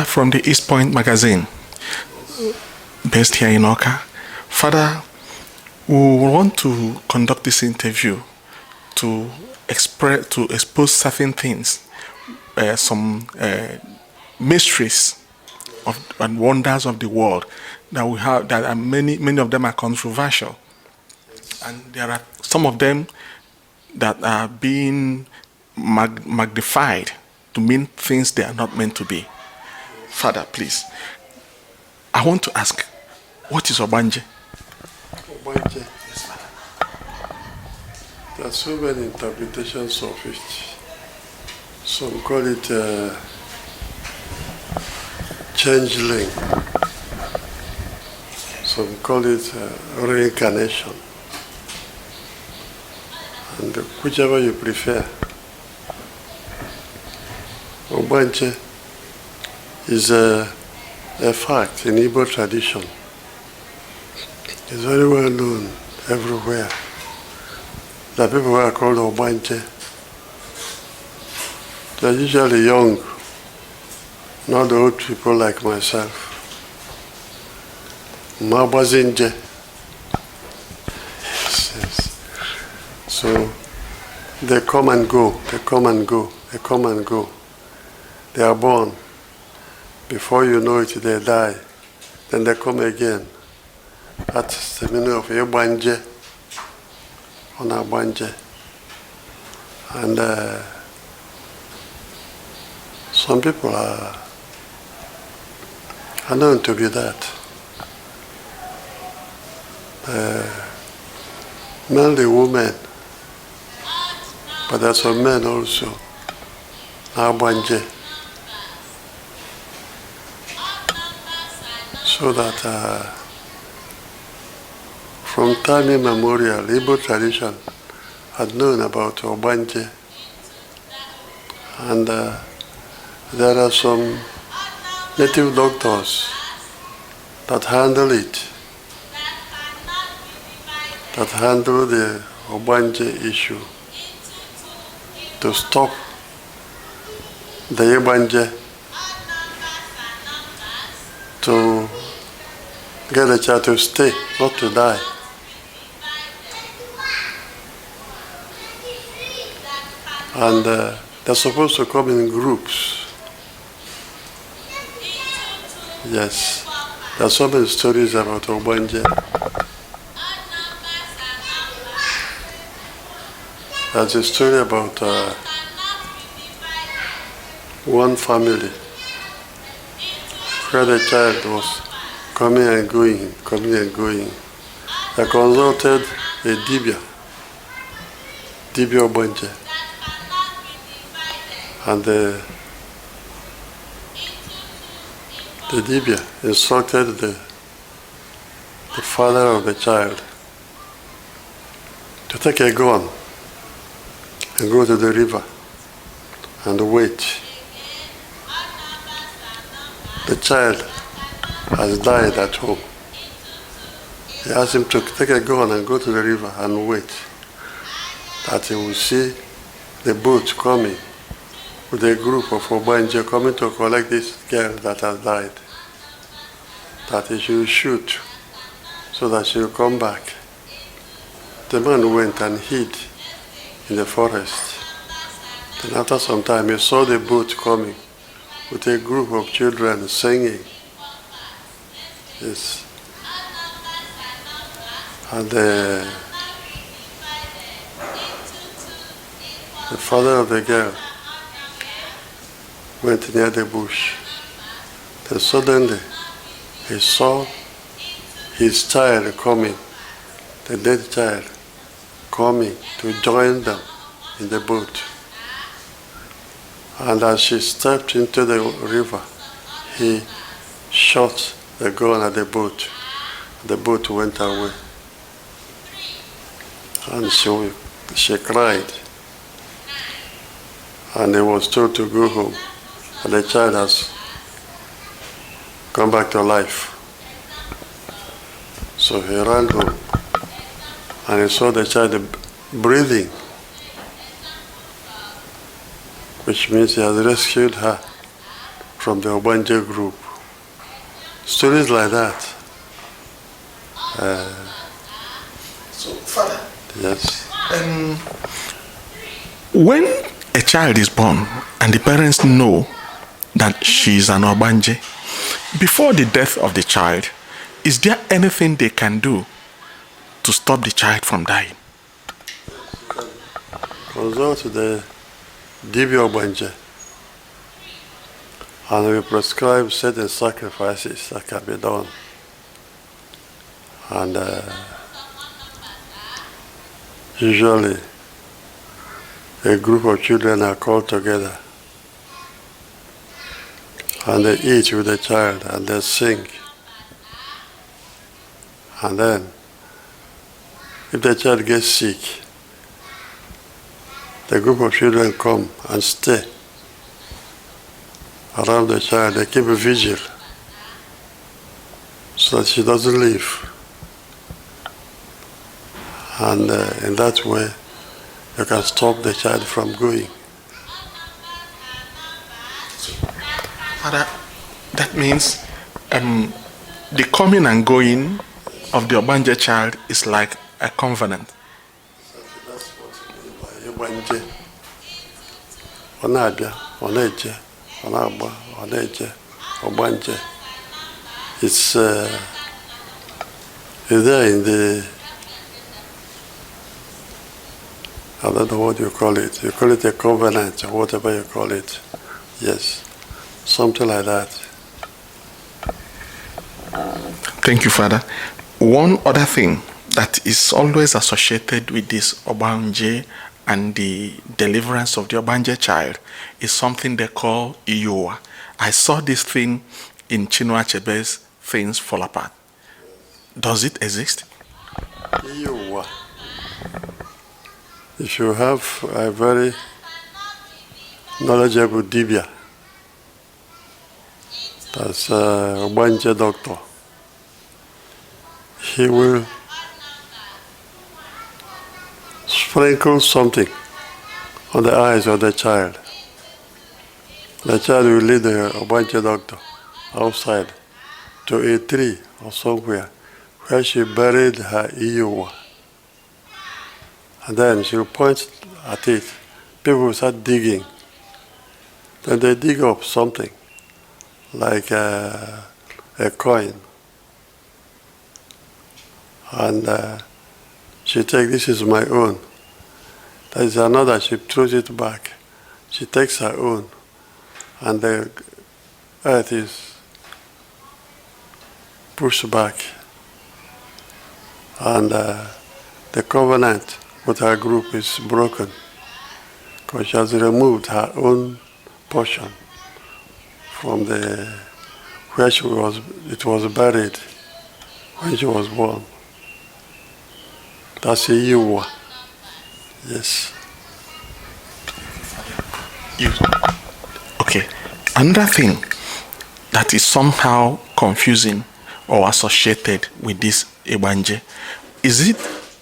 Father from the East Point magazine, based here in Oka. Father, we want to conduct this interview to expose certain things, some mysteries and wonders of the world that we have. That are many of them are controversial, and there are some of them that are being magnified to mean things they are not meant to be. Father, please, I want to ask, what is obanje? Obanje. Yes, Father. There are so many interpretations of it. Some call it changeling. Some call it reincarnation. And whichever you prefer. Ogbanje is a fact in Igbo tradition. It's very well known everywhere. The people who are called Ogbanje, they're usually young, not old people like myself. Mabazinje. Yes. So they come and go, they come and go, they come and go. They are born. Before you know it, they die. Then they come again. That's the meaning of Ogbanje, on Ogbanje. And some people are known to be that. Mainly women, but there's some men also. Ogbanje. So that from time immemorial, Igbo tradition had known about Ogbanje, and there are some native doctors that handle it, that handle the Ogbanje issue to stop the Ogbanje to get a child to stay, not to die. And they're supposed to come in groups. Yes, there are so many stories about Ogbanje. There's a story about one family where the child was coming and going. They consulted a Dibia Ogbanje, and the Dibia instructed the father of the child to take a gun and go to the river and wait. The child has died at home. He asked him to take a gun and go to the river and wait, that he will see the boat coming with a group of Ogbanje coming to collect this girl that has died, that he should shoot so that she will come back. The man went and hid in the forest. Then after some time he saw the boat coming with a group of children singing. Yes. And the father of the girl went near the bush. Then suddenly he saw his child coming, the dead child coming to join them in the boat. And as she stepped into the river, he shot the gun at the boat. The boat went away. And she cried. And he was told to go home. And the child has come back to life. So he ran home. And he saw the child breathing, which means he has rescued her from the Ogbanje group. Stories like that. So, Father. Yes. When a child is born and the parents know that she is an obanje, before the death of the child, is there anything they can do to stop the child from dying? Consult the DB Ogbanje, and we prescribe certain sacrifices that can be done. And usually a group of children are called together and they eat with the child and they sing. And then if the child gets sick, the group of children come and stay around the child. They keep a vigil so that she doesn't leave. And in that way, you can stop the child from going. Father, that means the coming and going of the Ogbanje child is like a covenant. That's what it means by Ogbanje. Onabia, Oneje, Onagba, Oneje, Ogbanje. It's there in the, I don't know what you call it. You call it a covenant or whatever you call it. Yes, something like that. Thank you, Father. One other thing that is always associated with this Ogbanje and the deliverance of the Ogbanje child is something they call Iyowa. I saw this thing in Chinua Achebe's Things Fall Apart. Does it exist? Iyowa. If you have a very knowledgeable dibia, that's a Ogbanje doctor, he will sprinkle something on the eyes of the child. The child will lead the Ogbanje doctor outside to a tree or somewhere where she buried her Iyowa. And then she'll point at it. People will start digging. Then they dig up something like a coin. And she takes, this is my own. There is another, she throws it back. She takes her own. And the earth is pushed back. And the covenant with her group is broken because she has removed her own portion from the where it was buried when she was born. That's a Iyowa. Yes. Okay. Another thing that is somehow confusing or associated with this Ogbanje, is it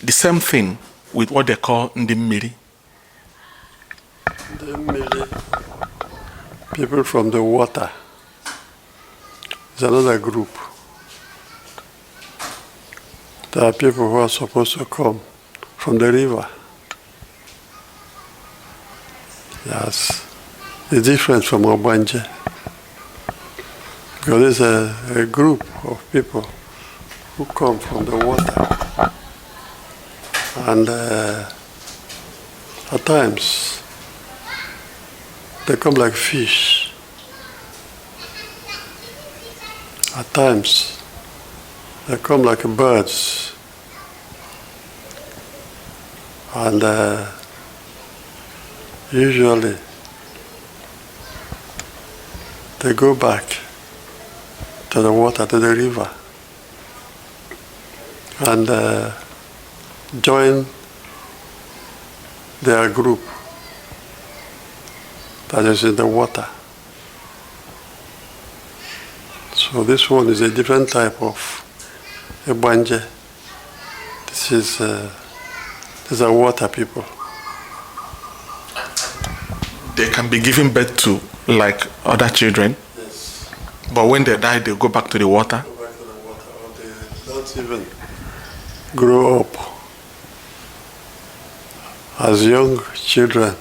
the same thing with what they call Ndimmiri? Ndimmiri, people from the water. It's another group. There are people who are supposed to come from the river. Yes, it's different from Ogbanje. Because there's a group of people who come from the water. And at times, they come like fish. At times, they come like birds. And usually, they go back to the water, to the river, and join their group that is in the water. So this one is a different type of Ogbanje. These are water people. They can be given birth to like other children. Yes. But when they die, they go back to the water? Go back to the water, or they don't even grow up as young children.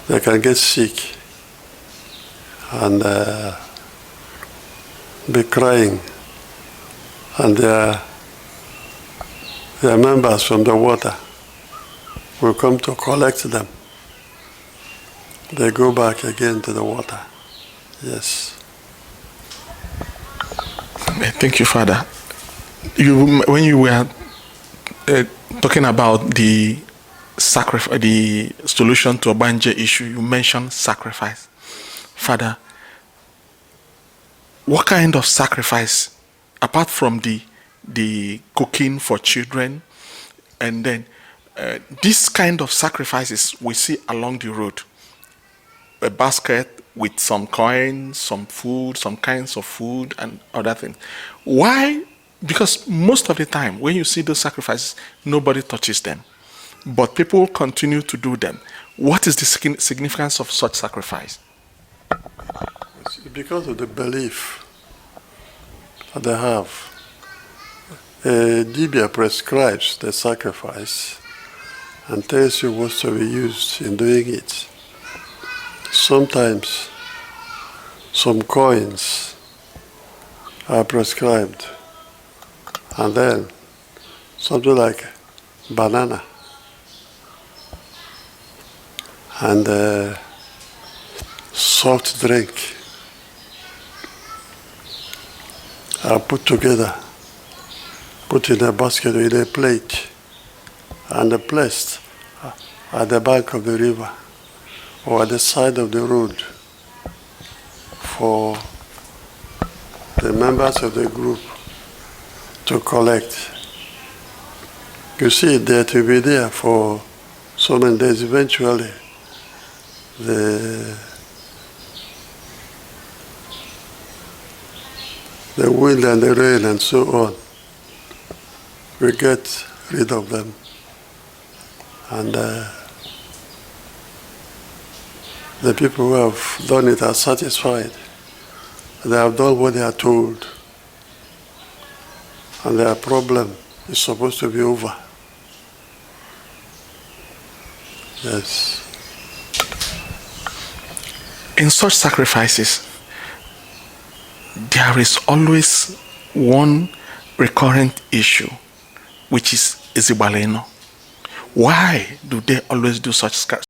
They can get sick and be crying, and their members from the water will come to collect them. They go back again to the water. Yes. Thank you, Father. When you were talking about the sacrifice, the solution to Ogbanje issue, you mentioned sacrifice. Father, what kind of sacrifice, apart from the cooking for children, and then this kind of sacrifices we see along the road? A basket with some coins, some food, some kinds of food, and other things. Why? Because most of the time, when you see those sacrifices, nobody touches them. But people continue to do them. What is the significance of such sacrifice? It's because of the belief that they have. Dibia prescribes the sacrifice and tells you what's to be used in doing it. Sometimes some coins are prescribed, and then something like banana and soft drink are put together, put in a basket or in a plate, and placed at the bank of the river or at the side of the road for the members of the group to collect. You see, they to be there for so many days. Eventually, the wind and the rain and so on, we get rid of them. And the people who have done it are satisfied. They have done what they are told. And their problem is supposed to be over. Yes. In such sacrifices, there is always one recurrent issue, which is Izibaleno. Why do they always do such